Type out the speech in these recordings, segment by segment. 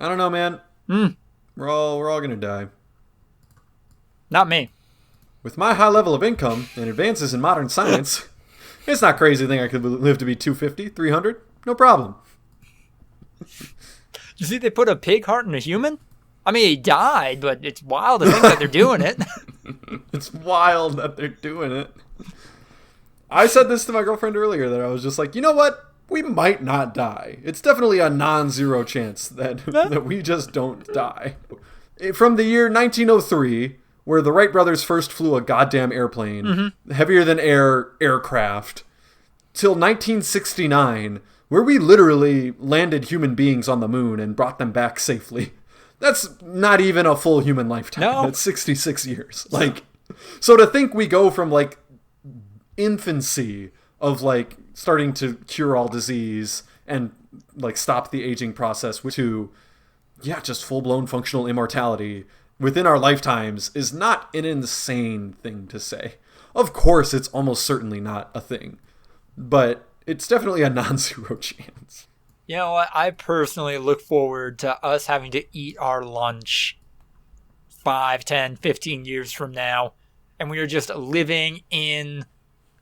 I don't know, man. We're all gonna die. Not me. With my high level of income and advances in modern science, it's not crazy to think I could live to be 250, 300. No problem. You see they put a pig heart in a human? I mean, he died, but it's wild to think that they're doing it. It's wild that they're doing it. I said this to my girlfriend earlier, that I was just like, you know what? We might not die. It's definitely a non-zero chance that we just don't die. From the year 1903, where the Wright brothers first flew a goddamn airplane, heavier than air aircraft, till 1969, where we literally landed human beings on the moon and brought them back safely. That's not even a full human lifetime. No. That's 66 years. Like, so to think we go from like infancy of like starting to cure all disease and like stop the aging process to, yeah, just full-blown functional immortality within our lifetimes is not an insane thing to say. Of course, it's almost certainly not a thing, but it's definitely a non-zero chance. You know what? I personally look forward to us having to eat our lunch 5, 10, 15 years from now, and we are just living in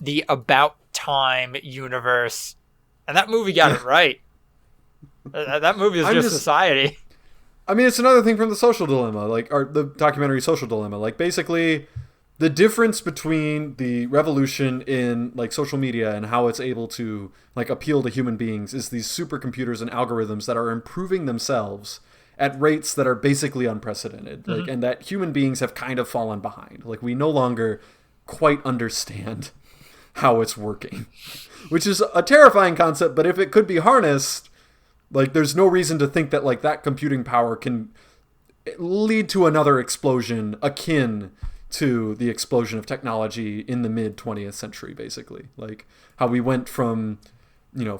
the About Time universe. And that movie got it right. That movie is just Society. I mean, it's another thing from The Social Dilemma, or the documentary Social Dilemma. Like, basically, the difference between the revolution in like social media and how it's able to like appeal to human beings is these supercomputers and algorithms that are improving themselves at rates that are basically unprecedented, like, and that human beings have kind of fallen behind. Like, we no longer quite understand how it's working, which is a terrifying concept. But if it could be harnessed, like, there's no reason to think that like that computing power can lead to another explosion akin to the explosion of technology in the mid 20th century, basically. Like, how we went from,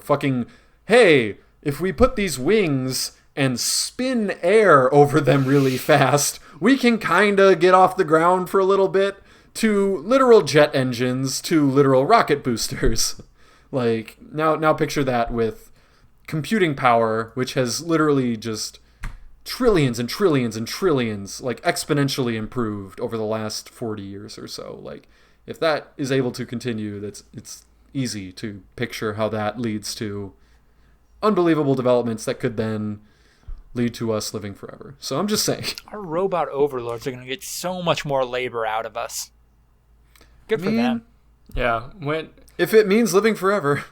fucking, hey, if we put these wings and spin air over them really fast, we can kind of get off the ground for a little bit, to literal jet engines, to literal rocket boosters. Like, now picture that with computing power, which has literally just trillions and trillions and trillions, like, exponentially improved over the last 40 years or so. Like, if that is able to continue, it's easy to picture how that leads to unbelievable developments that could then lead to us living forever. So I'm just saying. Our robot overlords are going to get so much more labor out of us. Good for them. Yeah. If it means living forever.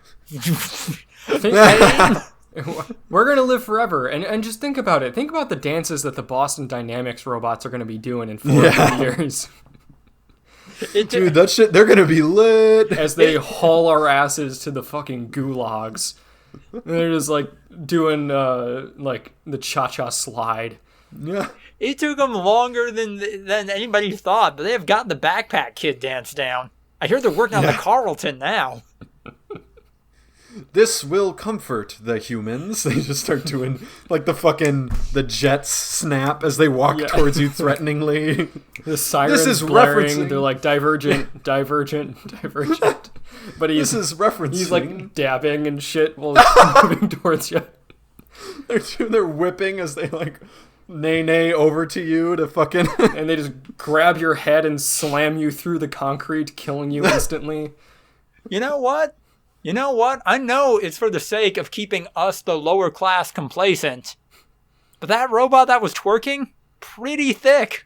We're going to live forever. And just think about it. Think about the dances that the Boston Dynamics robots are going to be doing in 4 years. Dude, that shit, they're going to be lit. As they haul our asses to the fucking gulags. And they're just like doing like the cha-cha slide. Yeah. It took them longer than anybody thought, but they have gotten the Backpack Kid dance down. I hear they're working on the Carlton now. This will comfort the humans. They just start doing like the jets snap as they walk towards you threateningly. The sirens this is blaring. Referencing... They're like divergent. But this is referencing. He's like dabbing and shit while moving towards you. They're whipping as they like nay over to you to fucking and they just grab your head and slam you through the concrete, killing you instantly. You know what? I know it's for the sake of keeping us, the lower class, complacent. But that robot that was twerking, pretty thick.